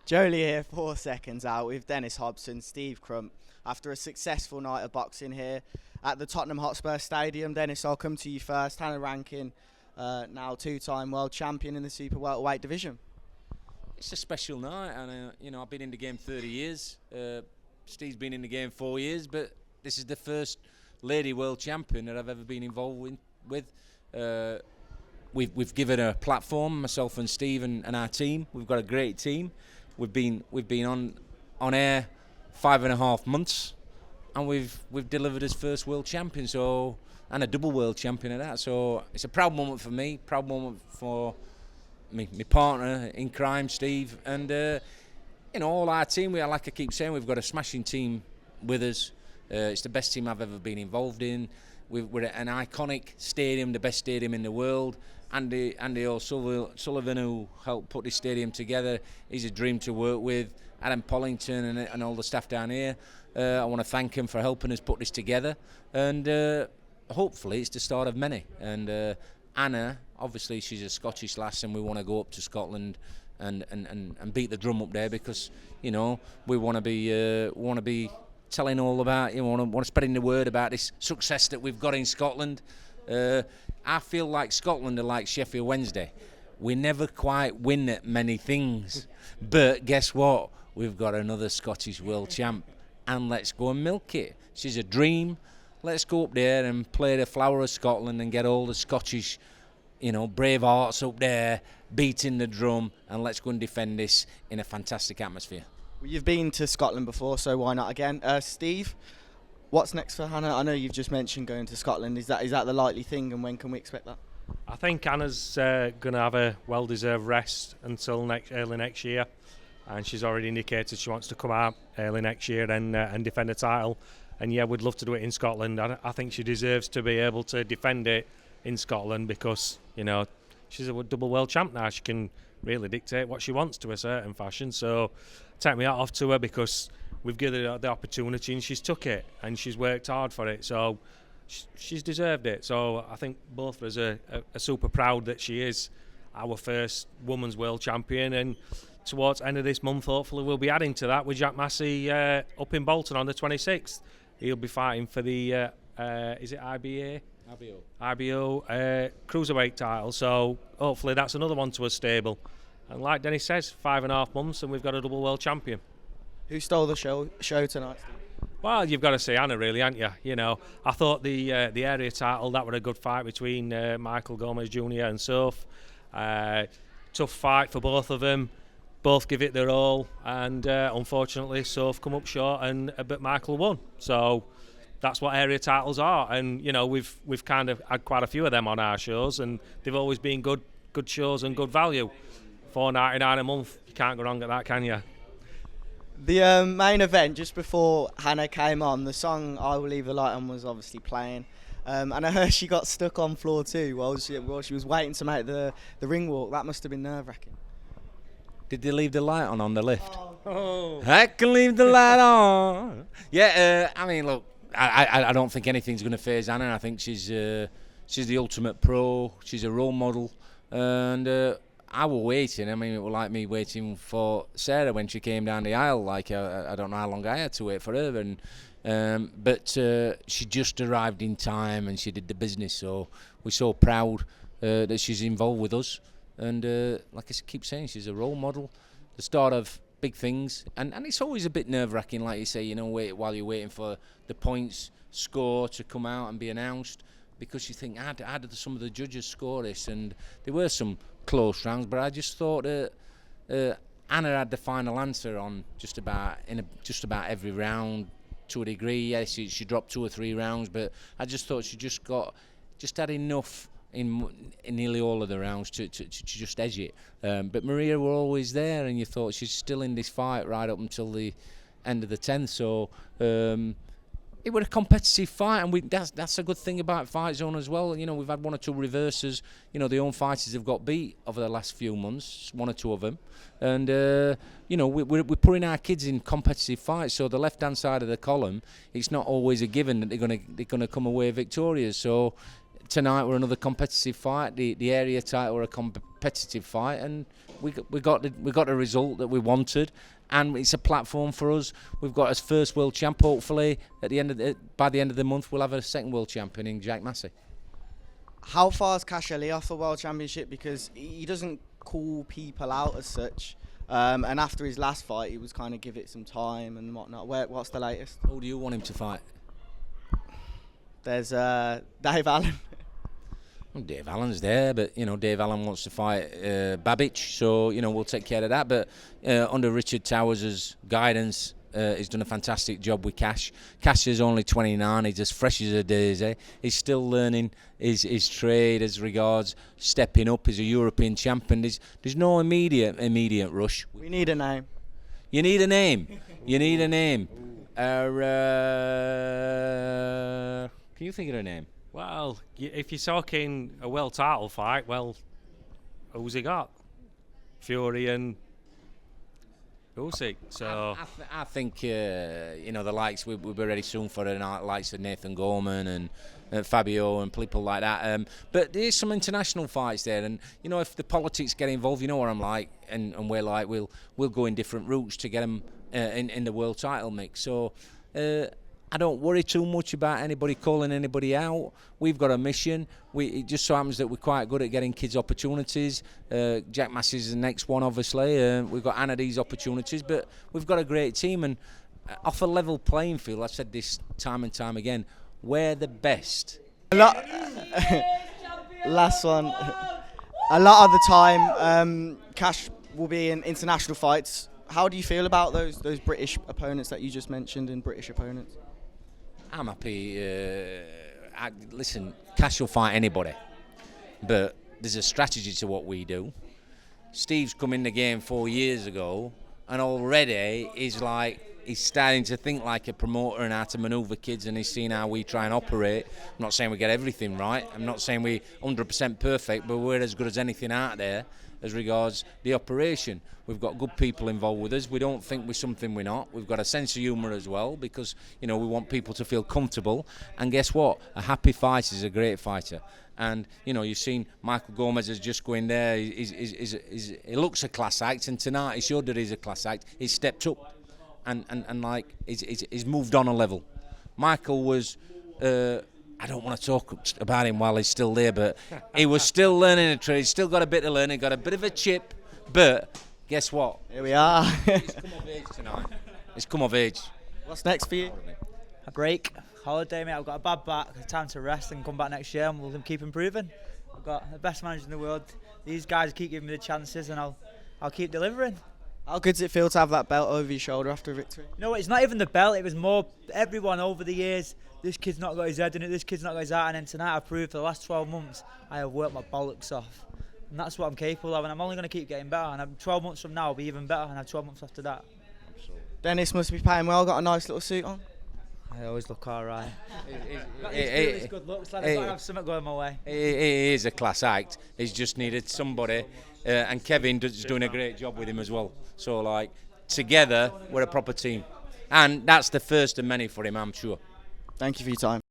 Jolie here for Seconds Out with Dennis Hobson, Steve Crump. After a successful night of boxing here at the Tottenham Hotspur Stadium, Dennis, I'll come to you first. Hannah Rankin, now two-time world champion in the super welterweight division. It's a special night, and I've been in the game 30 years. Steve's been in the game 4 years, but this is the first lady world champion that I've ever been involved with. We've given her a platform, myself and Steve and our team. We've got a great team. We've been on air 5.5 months, and we've delivered his first world champion, and a double world champion at that. So it's a proud moment for me, proud moment for my partner in crime, Steve, and all our team. Like I keep saying, we've got a smashing team with us. It's the best team I've ever been involved in. We're at an iconic stadium, the best stadium in the world. Andy O'Sullivan, who helped put this stadium together, he's a dream to work with. Adam Pollington and all the staff down here. I want to thank him for helping us put this together. And hopefully it's the start of many. And Anna, obviously she's a Scottish lass, and we want to go up to Scotland and beat the drum up there, because we want to be telling all about, want to spreading the word about this success that we've got in Scotland. I feel like Scotland are like Sheffield Wednesday. We never quite win at many things, but guess what? We've got another Scottish world champ, and let's go and milk it. She's a dream. Let's go up there and play the flower of Scotland and get all the Scottish, brave hearts up there, beating the drum, and let's go and defend this in a fantastic atmosphere. Well, you've been to Scotland before, so why not again? Steve, what's next for Hannah? I know you've just mentioned going to Scotland. Is that the likely thing, and when can we expect that? I think Hannah's going to have a well-deserved rest until early next year, and she's already indicated she wants to come out early next year and defend a title. And yeah, we'd love to do it in Scotland. I think she deserves to be able to defend it in Scotland, because she's a double world champ now. She can really dictate what she wants to a certain fashion. So take me out off to her, because we've given her the opportunity and she's took it and she's worked hard for it. So she's deserved it. So I think both of us are super proud that she is our first women's world champion. And towards the end of this month, hopefully we'll be adding to that with Jack Massey up in Bolton on the 26th. He'll be fighting for the is it IBA? IBO cruiserweight title. So hopefully that's another one to a stable. And like Dennis says, 5.5 months and we've got a double world champion. Who stole the show tonight? Well, you've got to say Anna, really, haven't you? I thought the area title, that were a good fight between Michael Gomez Jr. and Soph. Tough fight for both of them. Both give it their all, and unfortunately Soph come up short, but Michael won. So that's what area titles are, and we've kind of had quite a few of them on our shows, and they've always been good shows and good value. $4.99 a month, you can't go wrong at that, can you? The main event, just before Hannah came on, the song "I Will Leave the Light On" was obviously playing, and I heard she got stuck on floor 2 while she was waiting to make the ring walk. That must have been nerve-wracking. Did they leave the light on the lift? Oh. I can leave the light on. Yeah, look, I don't think anything's going to faze Anna. I think she's the ultimate pro. She's a role model, and I was waiting. It was like me waiting for Sarah when she came down the aisle. Like I don't know how long I had to wait for her, but she just arrived in time and she did the business. So we're so proud that she's involved with us. And like I keep saying, she's a role model, the start of big things. And it's always a bit nerve-wracking, like you say, while you're waiting for the points score to come out and be announced, because you think, how did some of the judges score this? And there were some close rounds, but I just thought that Anna had the final answer on just about every round to a degree. Yes, she dropped 2 or 3 rounds, but I just thought she just had enough in nearly all of the rounds to just edge it. But Maria were always there, and you thought she's still in this fight right up until the end of the 10th. So it was a competitive fight, and that's a good thing about Fight Zone as well. We've had 1 or 2 reverses. The own fighters have got beat over the last few months, 1 or 2 of them. And we're putting our kids in competitive fights. So the left-hand side of the column, it's not always a given that they're gonna come away victorious. So tonight were another competitive fight. The area title were a competitive fight, and we got the result that we wanted. And it's a platform for us. We've got as first world champ. Hopefully, by the end of the month, we'll have a second world champion in Jack Massey. How far is Kash Ali off the World Championship? Because he doesn't call people out as such. And after his last fight, he was kind of give it some time and whatnot. What's the latest? Who do you want him to fight? There's Dave Allen. Well, Dave Allen's there, but Dave Allen wants to fight Babic, so we'll take care of that. But under Richard Towers' guidance, he's done a fantastic job with Kash. Kash is only 29. He's as fresh as a daisy. He's still learning his trade as regards stepping up. He's a European champion. There's no immediate rush. We need a name. You need a name. You need a name. Can you think of a name? Well, if you're talking a world title fight, well, who's he got? Fury and Usyk. So I think the likes we'll be ready soon for the likes of Nathan Gorman and Fabio and people like that. But there's some international fights there, and if the politics get involved, you know what I'm like, and we're like we'll go in different routes to get them in the world title mix. So. I don't worry too much about anybody calling anybody out. We've got a mission. It just so happens that we're quite good at getting kids opportunities. Jack Massey's the next one, obviously. We've got Anna these opportunities, but we've got a great team. And off a level playing field, I've said this time and time again, we're the best. Last one. A lot of the time, Kash will be in international fights. How do you feel about those British opponents that you just mentioned and British opponents? I'm happy. Listen, Kash will fight anybody, but there's a strategy to what we do. Steve's come in the game 4 years ago, and already he's starting to think like a promoter and how to manoeuvre kids, and he's seen how we try and operate. I'm not saying we get everything right. I'm not saying we're 100% perfect, but we're as good as anything out there as regards the operation. We've got good people involved with us. We don't think we're something we're not. We've got a sense of humour as well, because we want people to feel comfortable. And guess what? A happy fighter is a great fighter. And you've seen Michael Gomez is just going there. He looks a class act, and tonight he showed that he's a class act. He's stepped up and he's moved on a level. Michael was. I don't want to talk about him while he's still there, but he was still learning a trade. He's still got a bit to learn. He got a bit of a chip, but guess what? Here we are. He's come of age tonight. He's come of age. What's next for you? A break, holiday, mate. I've got a bad back, time to rest and come back next year, and we'll keep improving. I've got the best manager in the world. These guys keep giving me the chances, and I'll keep delivering. How good does it feel to have that belt over your shoulder after a victory? It's not even the belt. It was more everyone over the years. This kid's not got his head in it. This kid's not got his heart. And then tonight I proved for the last 12 months I have worked my bollocks off. And that's what I'm capable of. And I'm only going to keep getting better. And 12 months from now I'll be even better. And I have 12 months after that. Dennis must be paying well. Got a nice little suit on. I always look alright. It's good looks. Like I've got to have something going my way. He is a class act. He's just needed somebody. And Kevin is doing a great job with him as well. So, together, we're a proper team. And that's the first of many for him, I'm sure. Thank you for your time.